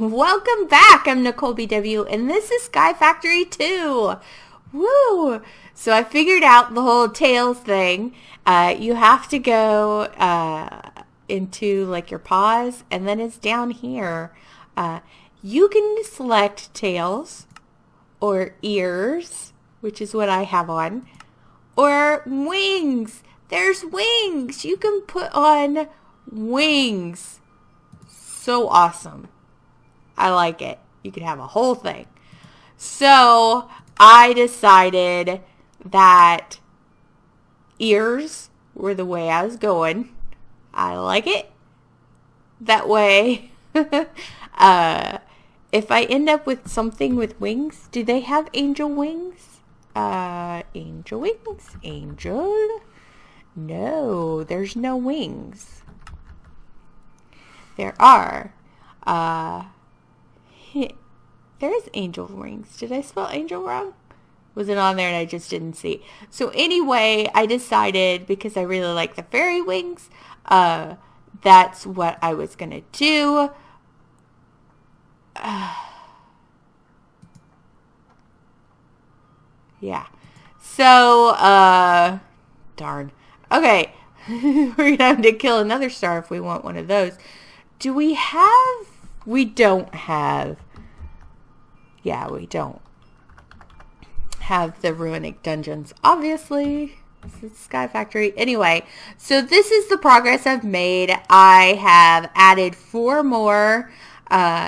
Welcome back. I'm Nicolbw, and this is Sky Factory 2. Woo! So I figured out the whole tails thing. You have to go into like your paws, and then it's down here. You can select tails or ears, which is what I have on, or wings. There's wings. You can put on wings. So awesome. I like it. You could have a whole thing. So I decided that ears were the way I was going. I like it. That way, if I end up with something with wings, do they have angel wings? Angel wings? Angel? No, there's no wings. There are. There's angel wings. Did I spell angel wrong? Was it on there and I just didn't see? So anyway, I decided, because I really like the fairy wings, that's what I was going to do. Yeah. So, darn. Okay. We're going to have to kill another star if we want one of those. Do we have... We don't have... Yeah, we don't have the Runic dungeons, obviously. This is Sky Factory. Anyway, so this is the progress I've made. I have added 4 more.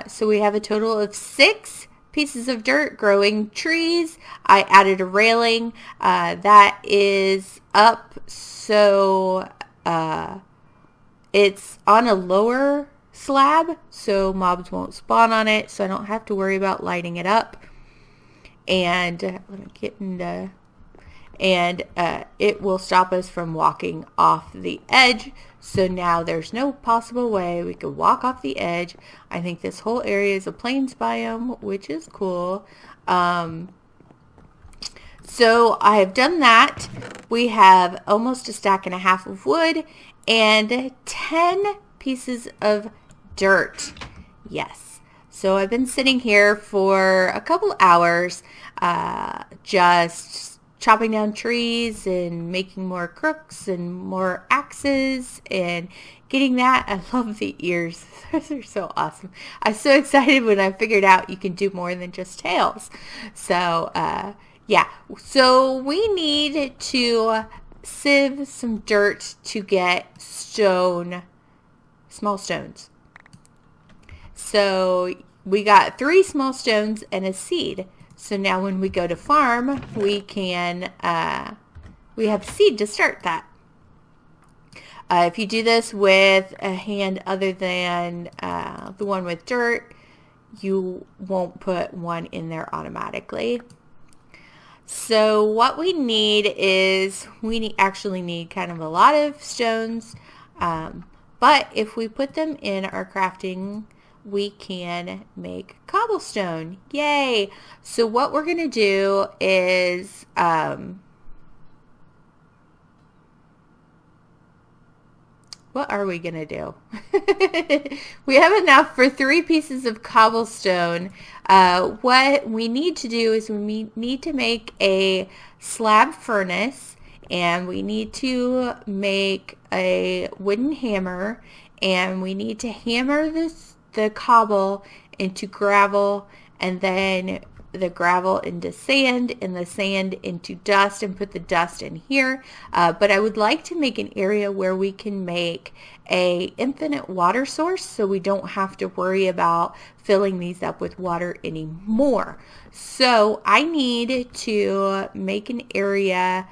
So we have a total of 6 pieces of dirt growing trees. I added a railing. That is up, so it's on a lower slab, so mobs won't spawn on it, so I don't have to worry about lighting it up. And let me get into, and it will stop us from walking off the edge. So now there's no possible way we could walk off the edge. I think this whole area is a plains biome, which is cool. So I have done that. We have almost a stack and a half of wood and 10 pieces of dirt. Yes. So I've been sitting here for a couple hours, just chopping down trees and making more crooks and more axes and getting that. I love the ears. Those are so awesome. I was so excited when I figured out you can do more than just tails. So, yeah. So we need to sieve some dirt to get small stones. So we got 3 small stones and a seed. So now when we go to farm, we can, we have seed to start that. If you do this with a hand other than the one with dirt, you won't put one in there automatically. So what we need is, actually need kind of a lot of stones, but if we put them in our crafting, we can make cobblestone. Yay! So what we're going to do is, what are we going to do? We have enough for 3 pieces of cobblestone. What we need to do is we need to make a slab furnace, and we need to make a wooden hammer, and we need to hammer the cobble into gravel, and then the gravel into sand, and the sand into dust, and put the dust in here. But I would like to make an area where we can make a infinite water source, so we don't have to worry about filling these up with water anymore. So I need to make an area.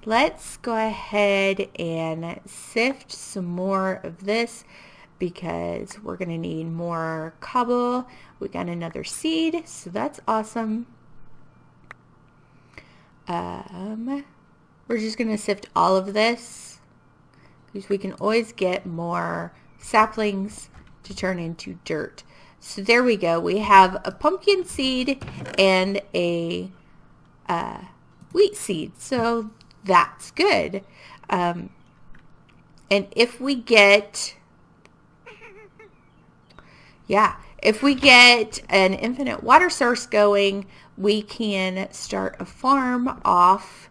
Let's go ahead and sift some more of this, because we're going to need more cobble. We got another seed, so that's awesome. We're just going to sift all of this, because we can always get more saplings to turn into dirt. So there we go. We have a pumpkin seed and a wheat seed, so that's good. And if we get... Yeah, if we get an infinite water source going, we can start a farm off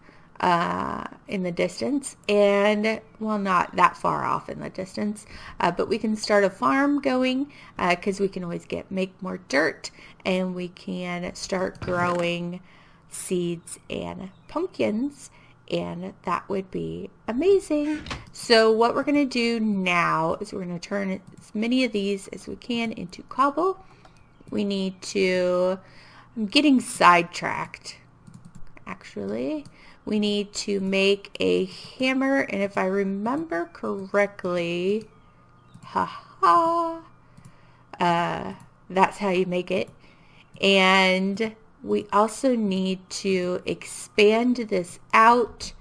in the distance, and well, not that far off in the distance, but we can start a farm going because we can always make more dirt, and we can start growing seeds and pumpkins, and that would be amazing. So what we're going to do now is we're going to turn as many of these as we can into cobble. We need to, I'm getting sidetracked actually. We need to make a hammer, and if I remember correctly, that's how you make it. And we also need to expand this out.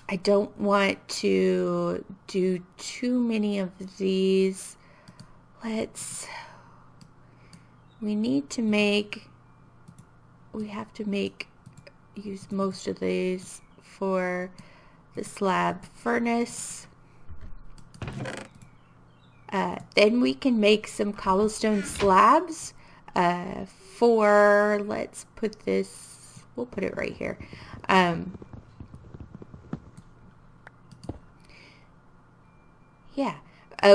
I don't want to do too many of these. We have to use most of these for the slab furnace. Then we can make some cobblestone slabs for, let's put this, we'll put it right here.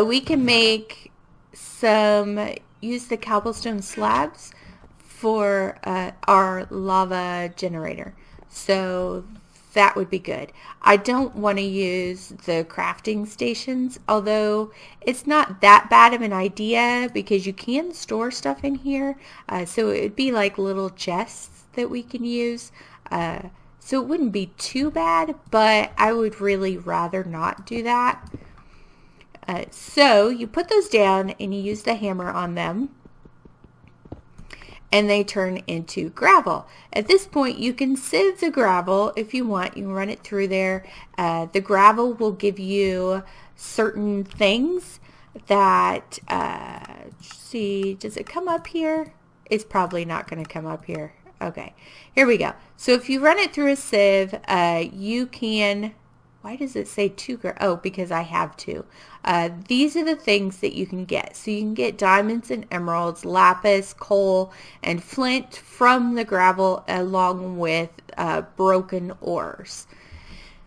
We can make use the cobblestone slabs for our lava generator. So that would be good. I don't want to use the crafting stations, although it's not that bad of an idea because you can store stuff in here. So it would be like little chests that we can use. So it wouldn't be too bad, but I would really rather not do that. So you put those down and you use the hammer on them, and they turn into gravel. At this point, you can sieve the gravel if you want. You can run it through there. The gravel will give you certain things that, see, does it come up here? It's probably not going to come up here. Okay, here we go. So if you run it through a sieve, you can, why does it say two? Oh, because I have two. These are the things that you can get. So you can get diamonds and emeralds, lapis, coal, and flint from the gravel, along with broken ores.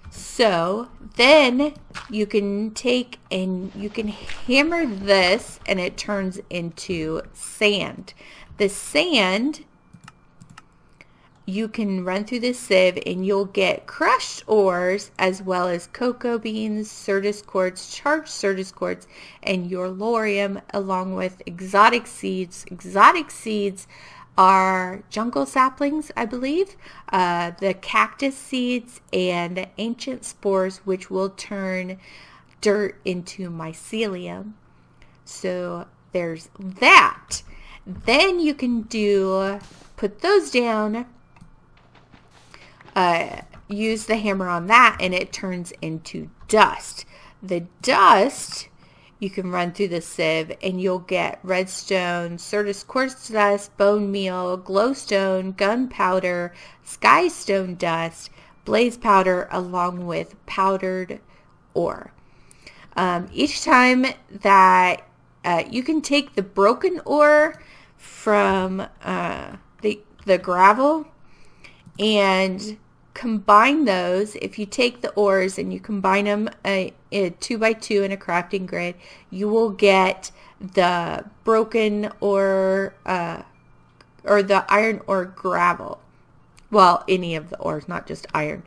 So then you can take and you can hammer this, and it turns into sand. The sand, you can run through this sieve and you'll get crushed ores as well as cocoa beans, Certus quartz, charged Certus quartz, and urlorium, along with exotic seeds. Exotic seeds are jungle saplings, I believe, the cactus seeds, and ancient spores, which will turn dirt into mycelium. So there's that. Then you can put those down, use the hammer on that, and it turns into dust. The dust, you can run through the sieve and you'll get redstone, Certus quartz dust, bone meal, glowstone, gunpowder, skystone dust, blaze powder, along with powdered ore. Each time that you can take the broken ore from the gravel and combine those. If you take the ores and you combine them a 2x2 in a crafting grid, you will get the broken ore or the iron ore gravel. Well, any of the ores, not just iron.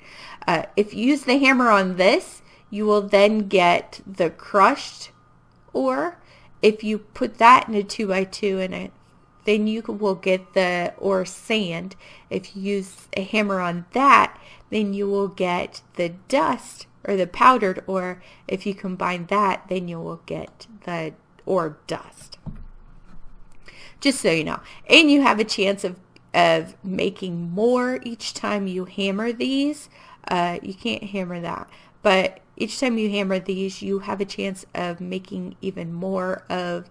If you use the hammer on this, you will then get the crushed ore. If you put that in a 2x2 in it, then you will get the ore sand. If you use a hammer on that, then you will get the dust or the powdered ore. If you combine that, then you will get the ore dust. Just so you know. And you have a chance of making more each time you hammer these. You can't hammer that. But each time you hammer these, you have a chance of making even more of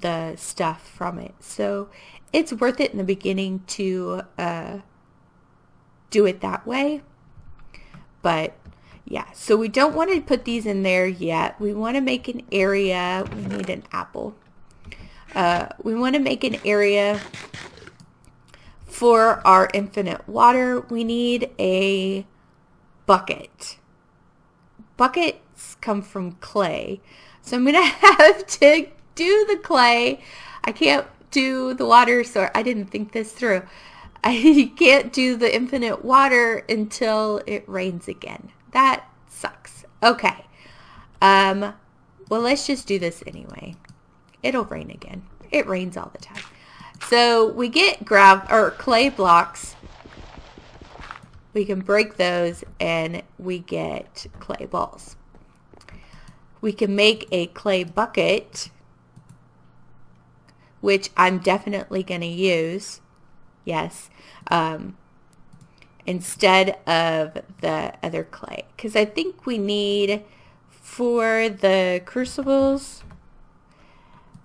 the stuff from it. So it's worth it in the beginning to do it that way. But Yeah, so we don't want to put these in there yet. We want to make an area. We need an apple. We want to make an area for our infinite water. We need a bucket. Buckets come from clay. So I'm going to have to do the clay. I can't do the water, so I didn't think this through. I can't do the infinite water until it rains again. That sucks. Okay. Well, let's just do this anyway. It'll rain again. It rains all the time. So we get clay blocks. We can break those and we get clay balls. We can make a clay bucket, which I'm definitely going to use. Yes. Instead of the other clay. Because I think we need, for the crucibles,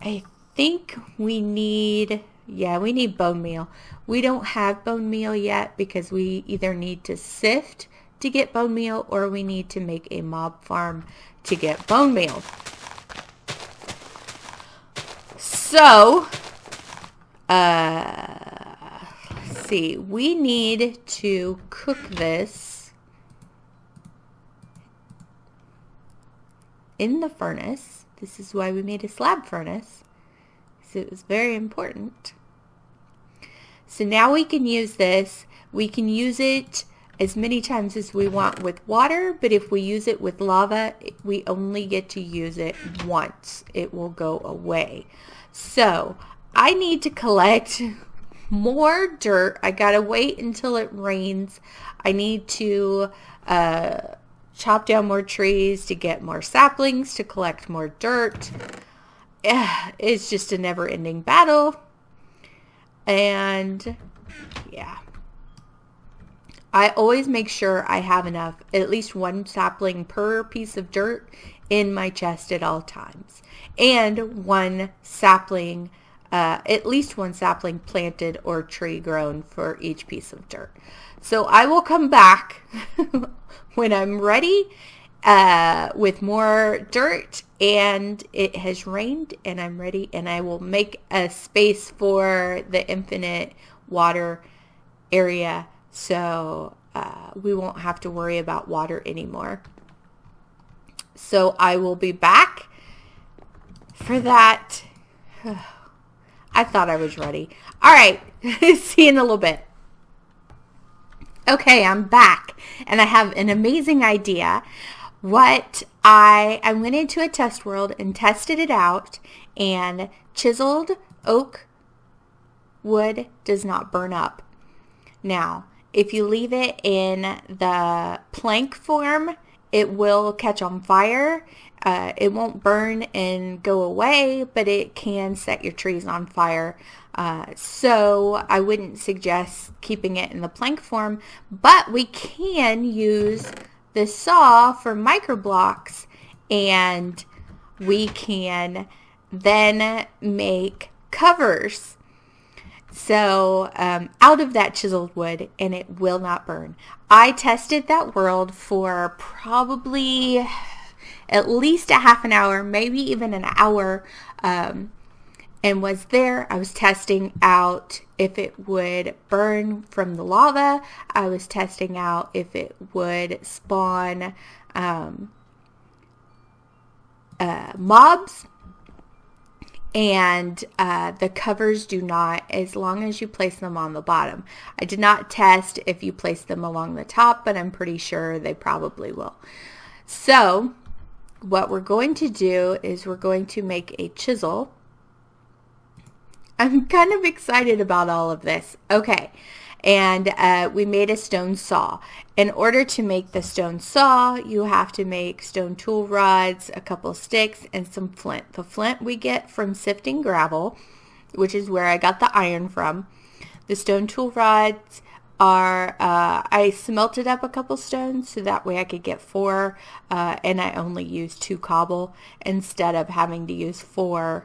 I think we need, we need bone meal. We don't have bone meal yet because we either need to sift to get bone meal or we need to make a mob farm to get bone meal. So, let's see, we need to cook this in the furnace. This is why we made a slab furnace, because it was very important. So now we can use this. We can use it as many times as we want with water, but if we use it with lava, we only get to use it once. It will go away. So I need to collect more dirt. I gotta wait until it rains. I need to chop down more trees to get more saplings, to collect more dirt. It's just a never-ending battle. And yeah, I always make sure I have enough, at least one sapling per piece of dirt in my chest at all times. And one sapling, at least one sapling planted or tree grown for each piece of dirt. So I will come back when I'm ready with more dirt and it has rained and I'm ready, and I will make a space for the infinite water area so we won't have to worry about water anymore. So I will be back for that. I thought I was ready. All right, see you in a little bit. Okay, I'm back and I have an amazing idea. I went into a test world and tested it out, and chiseled oak wood does not burn up. Now, if you leave it in the plank form, it will catch on fire. It won't burn and go away, but it can set your trees on fire. So I wouldn't suggest keeping it in the plank form, but we can use the saw for microblocks, and we can then make covers. So out of that chiseled wood, and it will not burn. I tested that world for probably at least a half an hour, maybe even an hour, and was there. I was testing out if it would burn from the lava. I was testing out if it would spawn mobs. And the covers do not, as long as you place them on the bottom. I did not test if you place them along the top, but I'm pretty sure they probably will. So what we're going to do is we're going to make a chisel. I'm kind of excited about all of this. Okay. And we made a stone saw. In order to make the stone saw, you have to make stone tool rods, a couple sticks, and some flint. The flint we get from sifting gravel, which is where I got the iron from. The stone tool rods are, I smelted up a couple stones so that way I could get 4, and I only used 2 cobble instead of having to use 4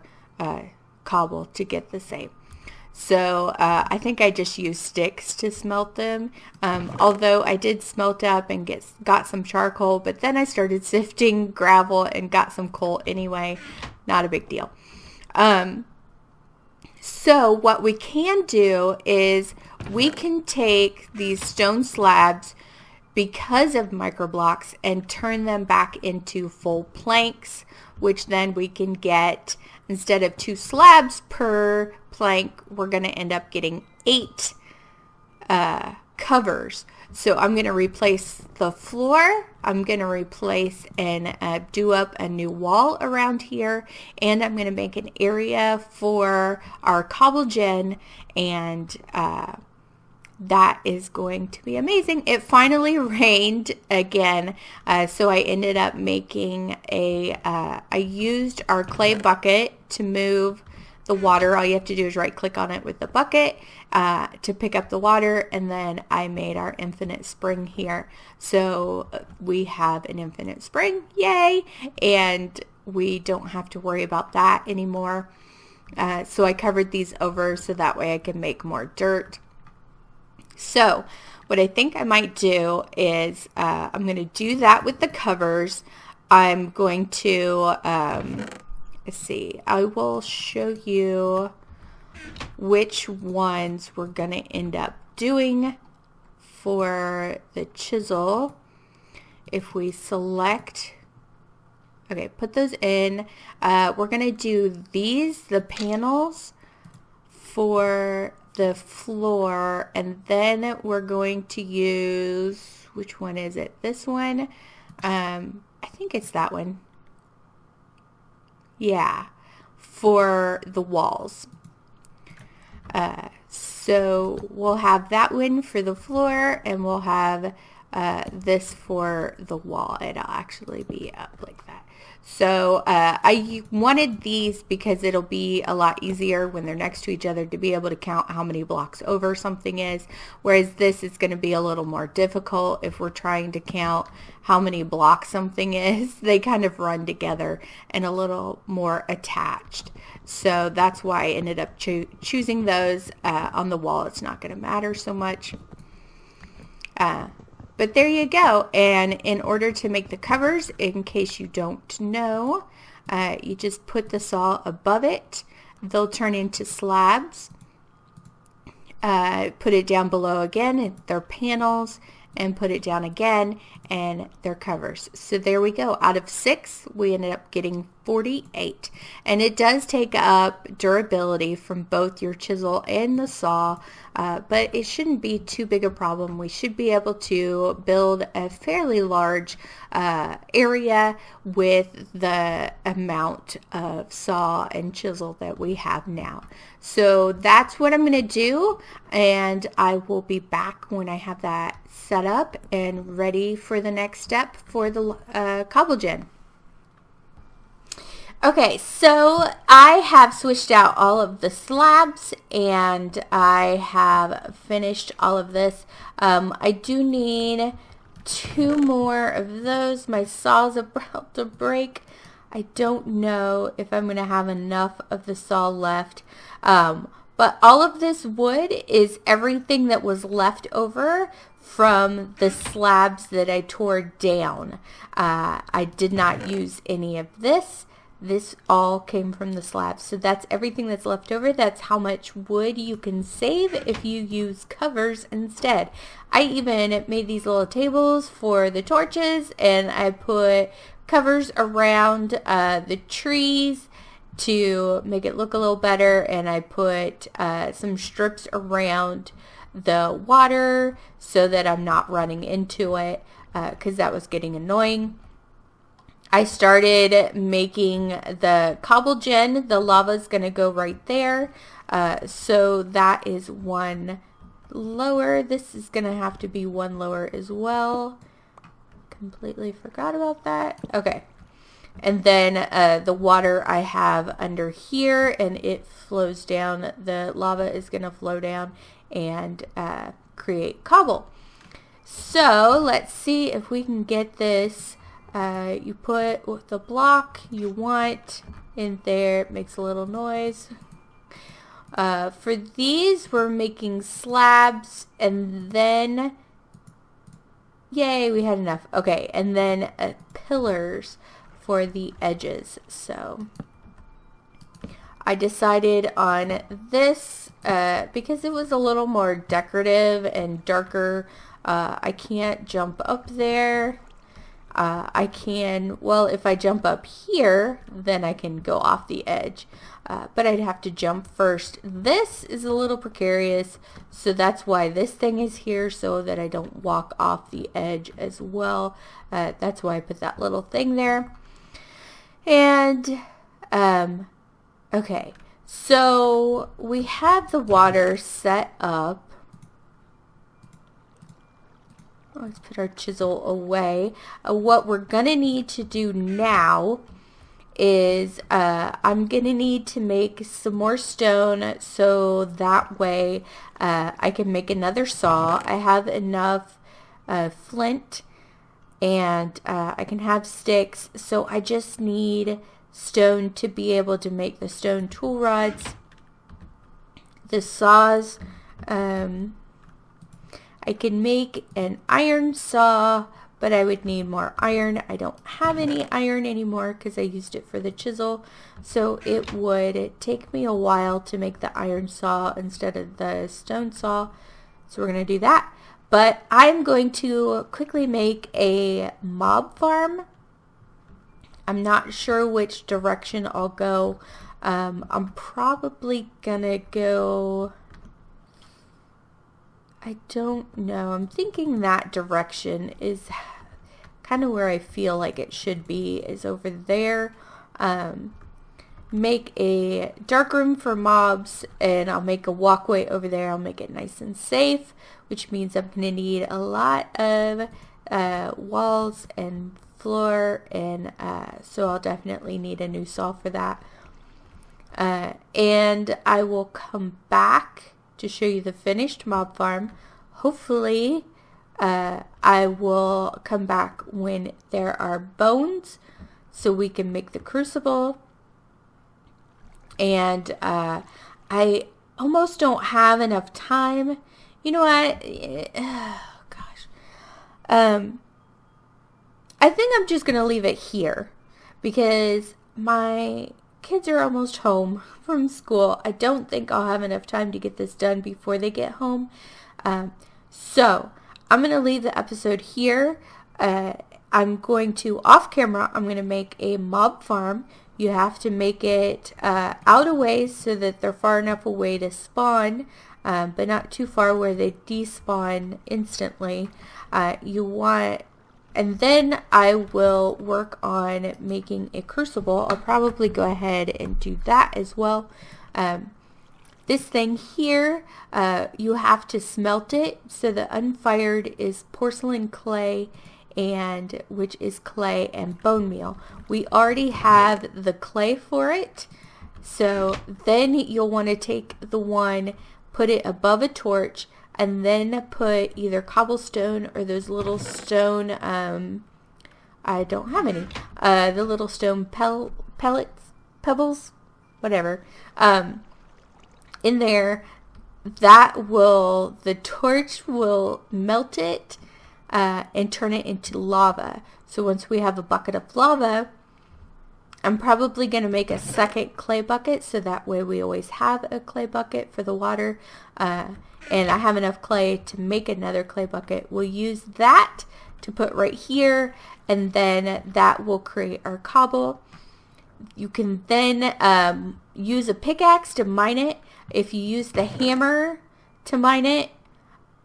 cobble to get the same. So I think I just used sticks to smelt them. Although I did smelt up and got some charcoal, but then I started sifting gravel and got some coal anyway. Not a big deal. So what we can do is we can take these stone slabs because of microblocks and turn them back into full planks, which then we can get, instead of 2 slabs per plank, we're going to end up getting 8 covers. So I'm going to replace the floor. I'm going to replace and do up a new wall around here, and I'm going to make an area for our cobble gen, and that is going to be amazing. It finally rained again, so I ended up making I used our clay bucket to move the water. All you have to do is right click on it with the bucket to pick up the water, and then I made our infinite spring here. So we have an infinite spring, yay, and we don't have to worry about that anymore. So I covered these over so that way I can make more dirt. So what I think I might do is I'm going to do that with the covers. I'm going to, let's see, I will show you which ones we're going to end up doing for the chisel. If we select, okay, put those in. We're going to do these, the panels, for the floor, and then we're going to use, which one is it? This one? I think it's that one. Yeah, for the walls. So we'll have that one for the floor, and we'll have this for the wall. It'll actually be up like that. So I wanted these because it'll be a lot easier when they're next to each other to be able to count how many blocks over something is, whereas this is going to be a little more difficult if we're trying to count how many blocks something is. They kind of run together and a little more attached. So that's why I ended up choosing those. On the wall, it's not going to matter so much. But there you go. And in order to make the covers, in case you don't know, you just put the saw above it. They'll turn into slabs. Put it down below again. They're panels. And put it down again, and they're covers. So there we go. Out of 6, we ended up getting 48. And it does take up durability from both your chisel and the saw, but it shouldn't be too big a problem. We should be able to build a fairly large area with the amount of saw and chisel that we have now. So that's what I'm going to do, and I will be back when I have that set up and ready for the next step for the cobble gen. Okay, so I have switched out all of the slabs, and I have finished all of this. I do need 2 more of those. My saw's about to break. I don't know if I'm going to have enough of the saw left. But all of this wood is everything that was left over from the slabs that I tore down. I did not use any of this. This all came from the slabs. So that's everything that's left over. That's how much wood you can save if you use covers instead. I even made these little tables for the torches, and I put covers around the trees to make it look a little better, and I put some strips around the water so that I'm not running into it, because that was getting annoying. I started making the cobble gen. The lava is going to go right there, so that is 1 lower. This is going to have to be 1 lower as well. Completely forgot about that. Okay. And then the water I have under here, and it flows down. The lava is going to flow down and create cobble. So let's see if we can get this. You put the block you want in there. It makes a little noise. For these, we're making slabs, and then, yay, we had enough. Okay, and then pillars for the edges. So I decided on this because it was a little more decorative and darker. I can't jump up there. I can, well, if I jump up here, then I can go off the edge. But I'd have to jump first. This is a little precarious, so that's why this thing is here, so that I don't walk off the edge as well. That's why I put that little thing there. And, okay, so we have the water set up. Let's put our chisel away. What we're going to need to do now is I'm going to need to make some more stone, so that way I can make another saw. I have enough flint, and I can have sticks, so I just need stone to be able to make the stone tool rods. The saws, I can make an iron saw, but I would need more iron. I don't have any iron anymore because I used it for the chisel, so it would take me a while to make the iron saw instead of the stone saw. So we're going to do that. But I'm going to quickly make a mob farm. I'm not sure which direction I'll go. I'm probably going to go... I don't know. I'm thinking that direction is kind of where I feel like it should be, is over there. Make a dark room for mobs, and I'll make a walkway over there. I'll make it nice and safe, which means I'm going to need a lot of walls and floor, and so I'll definitely need a new saw for that. And I will come back to show you the finished mob farm. Hopefully I will come back when there are bones, so we can make the crucible. And I almost don't have enough time. You know what? Oh, gosh. I think I'm just gonna leave it here because my kids are almost home from school. I don't think I'll have enough time to get this done before they get home. So I'm going to leave the episode here. I'm going to, off camera, I'm going to make a mob farm. You have to make it out a ways so that they're far enough away to spawn, but not too far where they despawn instantly. And then I will work on making a crucible. I'll probably go ahead and do that as well. This thing here, you have to smelt it. So the unfired is porcelain clay, and which is clay and bone meal. We already have the clay for it. So then you'll want to take the one, put it above a torch, and then put either cobblestone or those little stone, I don't have any, the little stone pebbles, whatever, in there. The torch will melt it and turn it into lava. So once we have a bucket of lava, I'm probably going to make a second clay bucket, so that way we always have a clay bucket for the water. And I have enough clay to make another clay bucket. We'll use that to put right here, and then that will create our cobble. You can then use a pickaxe to mine it. If you use the hammer to mine it,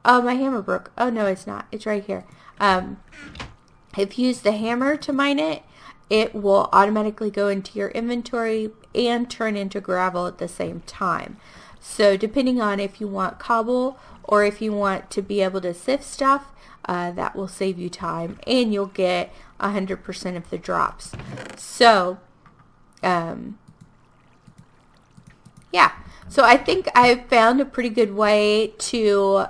oh, my hammer broke. Oh, no, it's not. It's right here. If you use the hammer to mine it, it will automatically go into your inventory and turn into gravel at the same time. So depending on if you want cobble or if you want to be able to sift stuff, that will save you time, and you'll get 100% of the drops. So, yeah. So I think I've found a pretty good way to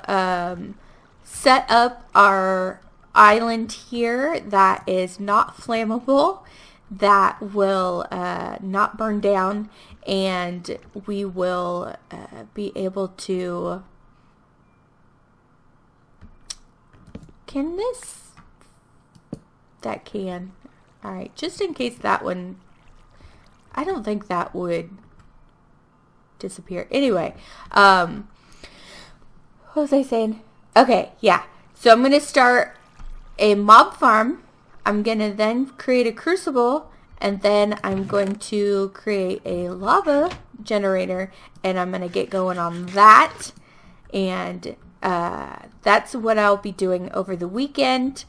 set up our island here that is not flammable, that will not burn down, and we will be able to... Can this? That can. Alright, just in case that one... I don't think that would disappear. Anyway, what was I saying? Okay, yeah. So I'm going to start a mob farm. I'm going to then create a crucible, and then I'm going to create a lava generator, and I'm going to get going on that. And that's what I'll be doing over the weekend.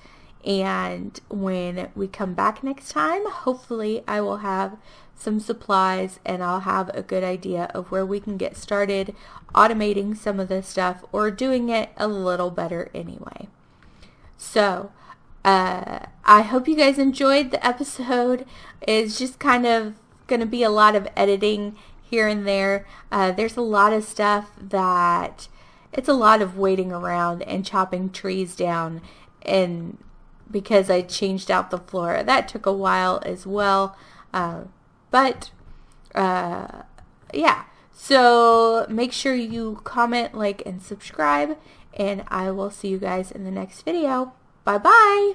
And when we come back next time, hopefully I will have some supplies, and I'll have a good idea of where we can get started automating some of this stuff, or doing it a little better anyway. So I hope you guys enjoyed the episode. It's just kind of going to be a lot of editing here and there. There's a lot of stuff that it's a lot of waiting around and chopping trees down, and because I changed out the floor, that took a while as well. But yeah, so make sure you comment, like, and subscribe, and I will see you guys in the next video. Bye bye.